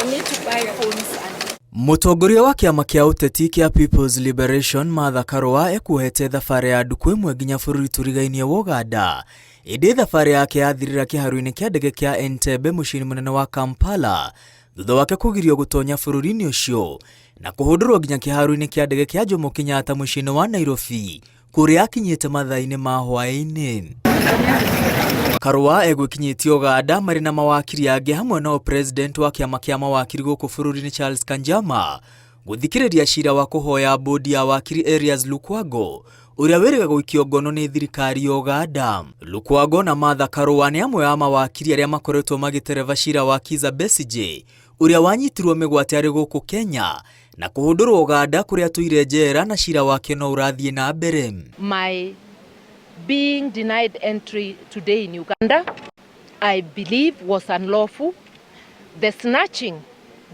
need to buy phones and... Mũtongoria wa kĩama kĩa ũteti kĩa People's Liberation Karua ekuhete thabarĩ ya ndukũ ĩmwe nginya bũrũri tũrigainie wa Uganda. Ĩndĩ thabarĩ yake yathirĩra kĩhaaro-inĩ kĩa ndege kĩa Entebbe mũciĩ mũnene wa Kampala thutha wake kũgirio gũtonya bũrũri-inĩ ũcio na kũhũndũrwo nginya kĩhaaro-inĩ kĩa ndege kĩa Jomo Kenyatta mũciĩ-inĩ wa Nairobi kũrĩa akinyĩte mathaa-inĩ ma hwaĩ-inĩ. Karua egũkinyĩtie Uganda marĩ na mawakiri angĩ hamwe na president wa kĩama kĩa mawakiri gũkũ bũrũri-inĩ Charles Kanjama gũthikĩrĩria cira wa kũhoya bodi ya wakiri Arias Lukwago ũrĩa wĩrĩga gũikio ngono nĩ thirikari ya Uganda. Lukwago na Karua nĩ amwe a mawakiri arĩa makoretwo magĩtereva cira wa Kizza Besigye ũrĩa wanyitirwo mĩgwate arĩ gũkũ Kenya na kũhũndũrwo Uganda kũrĩa tũire njera na cira wake no ũrathiĩ na mbere. My being denied entry today in Uganda, I believe, was unlawful. The snatching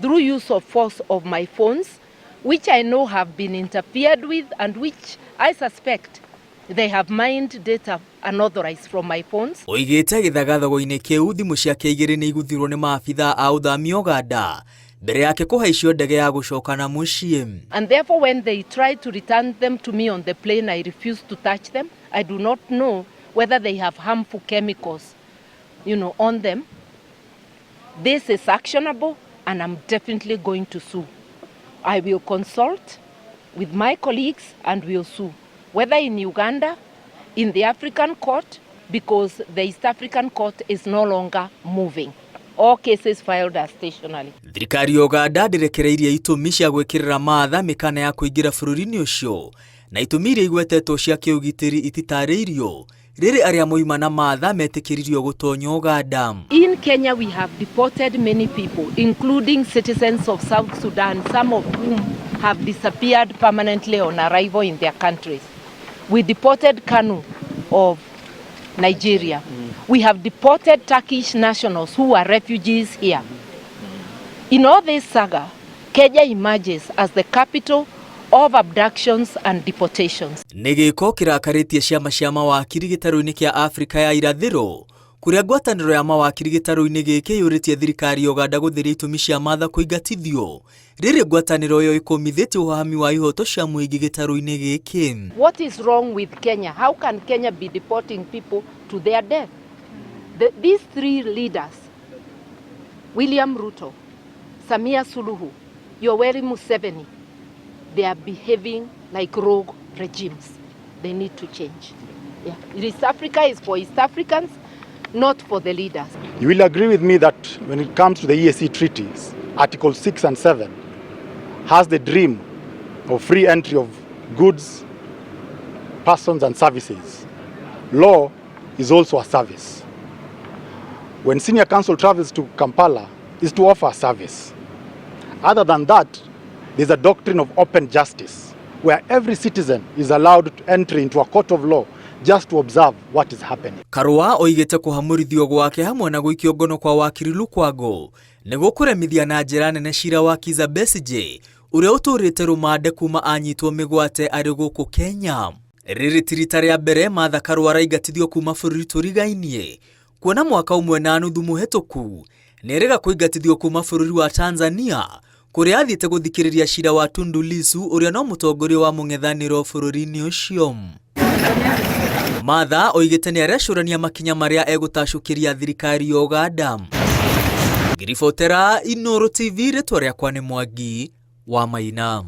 through use of force of my phones, which I know have been interfered with and which I suspect they have mined data unauthorized from my phones. Oigĩte gĩthagathago-inĩ kĩu thimũ ciake igĩrĩ nĩ igũthirwo nĩ maabitha a ũthamia Uganda mbere yake kũhaicio ndege ya gũcoka na mũciĩ. And therefore when they tried to return them to me on the plane, I refused to touch them. I do not know whether they have harmful chemicals, on them. This is actionable and I'm definitely going to sue. I will consult with my colleagues and will sue, whether in Uganda, in the African court, because the East African court is no longer moving. All cases filed are stationary. Thirikari ya Uganda ndĩrekereirie itũmi cia gwĩkĩrĩra maatha mĩkana ya kũingĩra bũrũri-inĩ ũcio na itũmi iria igwetetwo cia kĩũgitĩri ititarĩirio rĩrĩ arĩa moima na maatha metĩkĩririo gũtonya Uganda. In Kenya we have deported many people, including citizens of South Sudan, some of whom have disappeared permanently on arrival in their countries. We deported Kanu of Nigeria. We have deported Turkish nationals who are refugees here. In all this saga, Kenya emerges as the capital of abductions and deportations. Nĩgĩko kĩrakarĩtie ciama cia mawakiri gĩtarũ-inĩ kĩa Afrika ya irathĩro kũrĩa ngwatanĩro ya mawakiri gĩtarũ-inĩ gĩkĩ yũrĩtie thirikari ya Uganda gũtheria itũmi cia maatha kũingatithio rĩrĩ ngwatanĩro ĩyo ĩkũmithĩtie ũhahami wa ihoto cia mũingĩ gĩtarũ-inĩ gĩkĩ. What is wrong with Kenya? How can Kenya be deporting people to their death? These three leaders, William Ruto, Samia Suluhu, Yoweri Museveni, they are behaving like rogue regimes. They need to change. Yeah. East Africa is for East Africans, not for the leaders. You will agree with me that when it comes to the EAC treaties, Article 6 and 7 has the dream of free entry of goods, persons and services. Law is also a service. When Senior Counsel travels to Kampala, is to offer a service. Other than that, there's a doctrine of open justice, where every citizen is allowed to enter into a court of law just to observe what is happening. Karua oigĩte kũhamũrithio gwake hamwe na gũikio ngono kwa wakiri Lukwago nĩguo kũremithia na njĩra nene cira wa Kizza Besigye ũrĩa ũtũrĩte rũmande kuma anyitwo mĩgwate arĩ gũkũ Kenya. Rĩrĩ ti rita rĩa mbere Karua araingatithio kuma bũrũri tũrigainie kuona mwaka ũmwe na nuthu mũhetũku nĩerĩga kũingatithio kuma bũrũri wa Tanzania kũrĩa athiĩte gũthikĩrĩria cira wa Tundu Lissu ũrĩa no mũtongoria wa mũng'ethanĩro bũrũri-inĩ ũcio. Oigĩte nĩ arecũrania makinya marĩa egũtacũkĩria thirikari ya Uganda. Ngiribotera Inooro TV, rĩtwa rĩakwa nĩ Mwangi wa Maina.